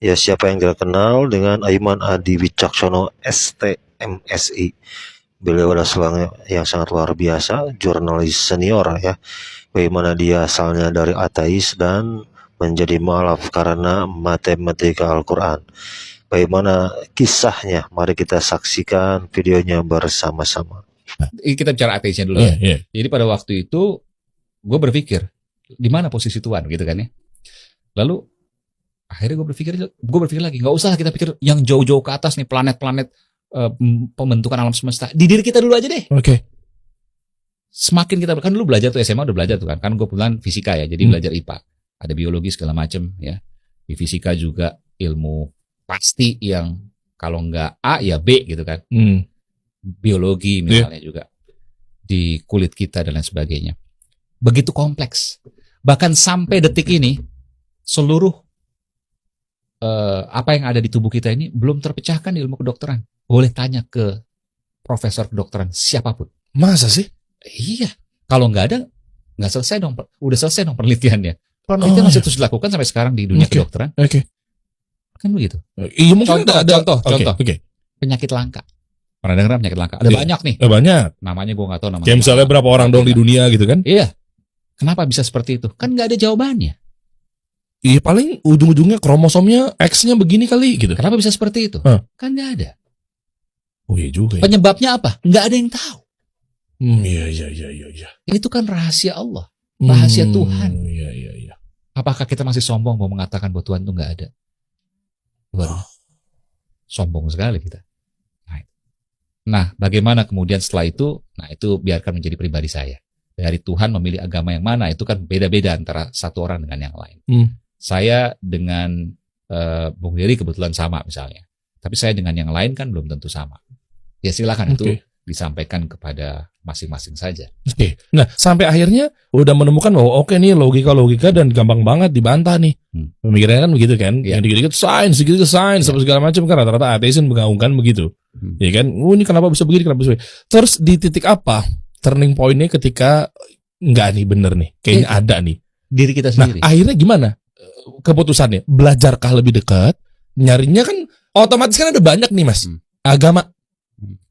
Ya, siapa yang tidak kenal dengan Aiman Adi Wicaksono STMSI. Beliau adalah seorang yang sangat luar biasa, jurnalis senior ya. Bagaimana dia asalnya dari ateis dan menjadi mualaf karena matematika Al-Quran. Bagaimana kisahnya? Mari kita saksikan videonya bersama-sama. Kita bicara ateisnya dulu ya. Jadi pada waktu itu gue berpikir di mana posisi Tuhan gitu kan ya. Lalu akhirnya gue berpikir lagi, nggak usah kita pikir yang jauh-jauh ke atas nih, planet-planet pembentukan alam semesta. Di diri kita dulu aja deh. Oke. Semakin kita kan dulu belajar tuh SMA udah belajar tuh kan gue kebetulan fisika ya, jadi belajar IPA, ada biologi segala macem ya. Di fisika juga ilmu pasti yang kalau nggak A ya B gitu kan. Biologi misalnya juga di kulit kita dan lain sebagainya. Begitu kompleks. Bahkan sampai detik ini seluruh apa yang ada di tubuh kita ini belum terpecahkan di ilmu kedokteran. Boleh tanya ke profesor kedokteran siapapun. Masa sih? Iya. Kalau nggak ada, nggak selesai dong. Udah selesai dong penelitiannya. Penelitian masih terus dilakukan sampai sekarang di dunia kedokteran. Kan begitu. Iya, mungkin contoh. Okay. Penyakit langka. Pernah dengar penyakit langka? Ada banyak nih. Banyak. Namanya gue nggak tahu namanya. Kayak misalnya berapa orang dong di dunia gitu kan? Iya. Kenapa bisa seperti itu? Kan nggak ada jawabannya. Iya, paling ujung-ujungnya kromosomnya X-nya begini kali gitu. Kenapa bisa seperti itu? Kan nggak ada. Oh iya juga ya. Penyebabnya apa? Nggak ada yang tahu. Iya. Itu kan rahasia Allah. Rahasia Tuhan. Iya. Apakah kita masih sombong mau mengatakan bahwa Tuhan itu nggak ada? Sombong sekali kita. Nah, bagaimana kemudian setelah itu? Nah, itu biarkan menjadi pribadi saya. Dari Tuhan memilih agama yang mana, itu kan beda-beda antara satu orang dengan yang lain. Saya dengan Bung Dery kebetulan sama misalnya. Tapi saya dengan yang lain kan belum tentu sama. Ya silakan itu disampaikan kepada masing-masing saja. Nah, sampai akhirnya udah menemukan bahwa nih logika dan gampang banget dibantah nih. Pemikirannya kan begitu kan. Yang dikit-dikit sains, apa segala macam kan rata-rata ateis menggaungkan begitu. Ya kan, ini kenapa bisa begini, kenapa bisa begini. Terus di titik apa turning point-nya ketika enggak nih bener nih, kayaknya ada nih. Diri kita sendiri. Nah, akhirnya gimana keputusannya? Belajarkah lebih dekat? Nyarinya kan otomatis kan ada banyak nih Mas. Agama.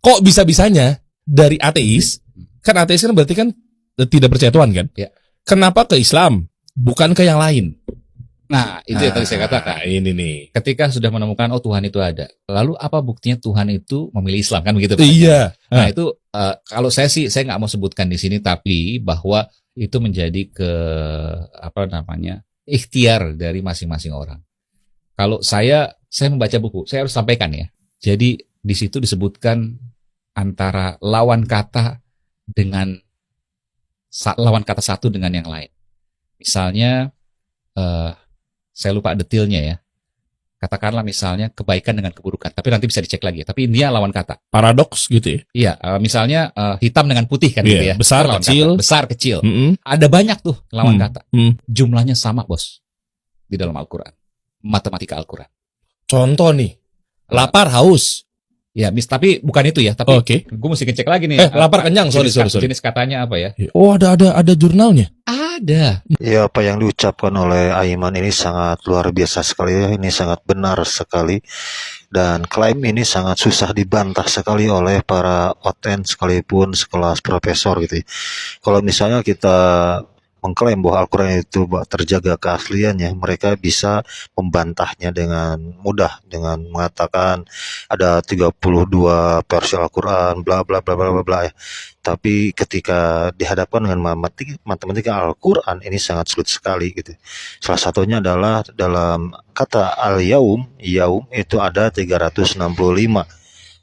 Kok bisa-bisanya dari ateis, kan ateis kan berarti kan tidak percaya Tuhan kan? Ya. Kenapa ke Islam? Bukan ke yang lain? Nah, itu yang tadi saya katakan. Ini nih. Ketika sudah menemukan, Tuhan itu ada. Lalu apa buktinya Tuhan itu memilih Islam? Kan begitu. Iya. Nah, itu kalau saya sih, saya nggak mau sebutkan di sini, tapi bahwa itu menjadi ikhtiar dari masing-masing orang. Kalau saya membaca buku, saya harus sampaikan ya. Jadi di situ disebutkan antara lawan kata satu dengan yang lain. Misalnya, saya lupa detailnya ya. Katakanlah misalnya kebaikan dengan keburukan, tapi nanti bisa dicek lagi. Tapi dia lawan kata. Paradoks gitu ya? Iya, misalnya hitam dengan putih kan gitu ya. Besar kecil. Ada banyak tuh lawan kata. Jumlahnya sama bos di dalam Al-Quran, matematika Al-Quran. Contoh nih, lapar haus. Ya, tapi bukan itu ya. Tapi gue mesti ngecek lagi nih. Lapar kenyang, sorry. Jenis katanya apa ya? Oh, ada jurnalnya. Ada. Ya, apa yang diucapkan oleh Aiman ini sangat luar biasa sekali ya. Ini sangat benar sekali. Dan klaim ini sangat susah dibantah sekali oleh para oten sekalipun sekelas profesor gitu. Kalau misalnya kita mengklaim bahwa Al-Quran itu terjaga keasliannya, mereka bisa membantahnya dengan mudah dengan mengatakan ada 32 versi Al-Quran bla bla bla bla bla ya. Tapi ketika dihadapkan dengan matematika Al-Quran ini sangat sulit sekali gitu. Salah satunya adalah dalam kata al-yaum itu ada 365,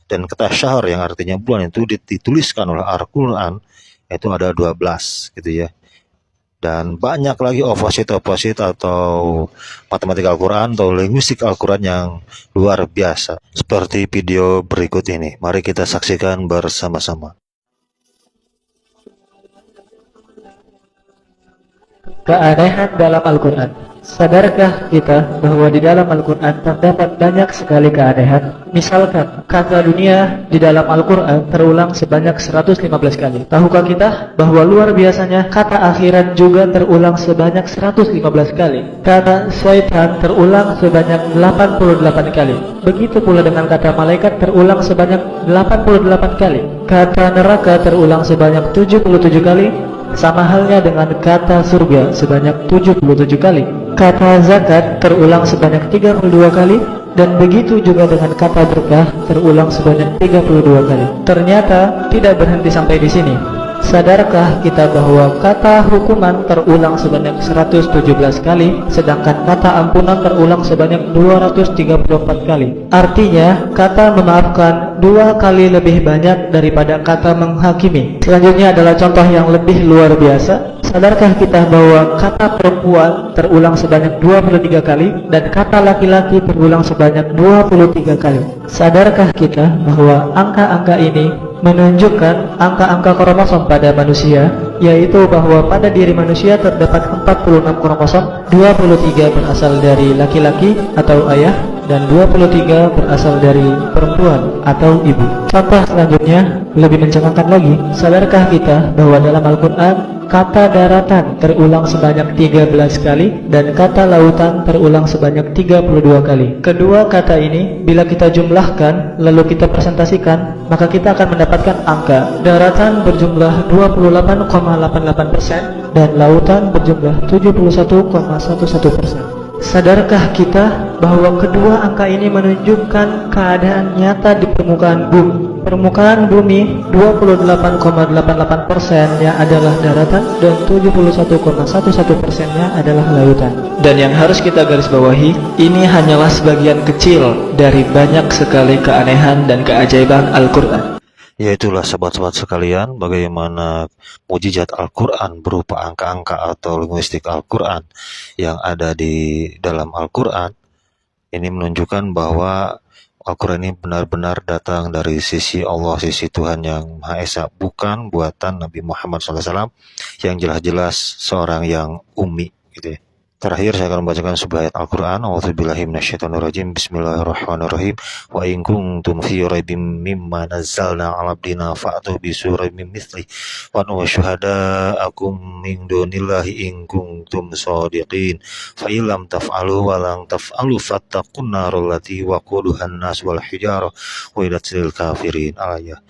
dan kata syahr yang artinya bulan itu dituliskan oleh Al-Quran itu ada 12 gitu ya. Dan banyak lagi oposit atau matematika Al-Quran atau linguistik Al-Quran yang luar biasa. Seperti video berikut ini. Mari kita saksikan bersama-sama. Keanehan dalam Al-Quran. Sadarkah kita bahwa di dalam Al-Quran terdapat banyak sekali keanehan? Misalkan, kata dunia di dalam Al-Quran terulang sebanyak 115 kali. Tahukah kita bahwa luar biasanya kata akhirat juga terulang sebanyak 115 kali. Kata syaitan terulang sebanyak 88 kali. Begitu pula dengan kata malaikat terulang sebanyak 88 kali. Kata neraka terulang sebanyak 77 kali. Sama halnya dengan kata surga sebanyak 77 kali. Kata zakat terulang sebanyak 32 kali. Dan begitu juga dengan kata berkah terulang sebanyak 32 kali. Ternyata tidak berhenti sampai di sini. Sadarkah kita bahwa kata hukuman terulang sebanyak 117 kali, sedangkan kata ampunan terulang sebanyak 234 kali. Artinya, kata memaafkan 2 kali lebih banyak daripada kata menghakimi. Selanjutnya adalah contoh yang lebih luar biasa. Sadarkah kita bahwa kata perempuan terulang sebanyak 23 kali dan kata laki-laki terulang sebanyak 23 kali? Sadarkah kita bahwa angka-angka ini menunjukkan angka-angka kromosom pada manusia, yaitu bahwa pada diri manusia terdapat 46 kromosom, 23 berasal dari laki-laki atau ayah dan 23 berasal dari perempuan atau ibu. Contoh selanjutnya lebih mencengangkan lagi. Sadarkah kita bahwa dalam Al-Quran kata daratan terulang sebanyak 13 kali dan kata lautan terulang sebanyak 32 kali. Kedua kata ini bila kita jumlahkan lalu kita presentasikan, maka kita akan mendapatkan angka daratan berjumlah 28,88% dan lautan berjumlah 71,11%. Sadarkah kita bahwa kedua angka ini menunjukkan keadaan nyata di permukaan bumi? Permukaan bumi 28,88%-nya adalah daratan dan 71,11%-nya adalah lautan. Dan yang harus kita garis bawahi, ini hanyalah sebagian kecil dari banyak sekali keanehan dan keajaiban Al-Quran. Ya itulah sahabat-sahabat sekalian, bagaimana mujizat Al-Quran berupa angka-angka atau linguistik Al-Quran yang ada di dalam Al-Quran. Ini menunjukkan bahwa Al-Quran ini benar-benar datang dari sisi Allah, sisi Tuhan yang Maha Esa, bukan buatan Nabi Muhammad SAW yang jelas-jelas seorang yang ummi gitu ya. Terakhir saya akan membacakan sebuah ayat Al-Quran. A'udzubillahi minasyaitonirrajim. Bismillahirrahmanirrahim. Wa in kuntum fi raibim mimma nazzalna 'ala abdina fa'tu bi suratin min mithlihi wa syuhada'akum min dunillahi in kuntum shadiqin. Fa in lam taf'alu wa lam taf'alu fattaqun narallati waquduha an-nas wal hijarah wa uiddat lil kafirin. Al-ayah.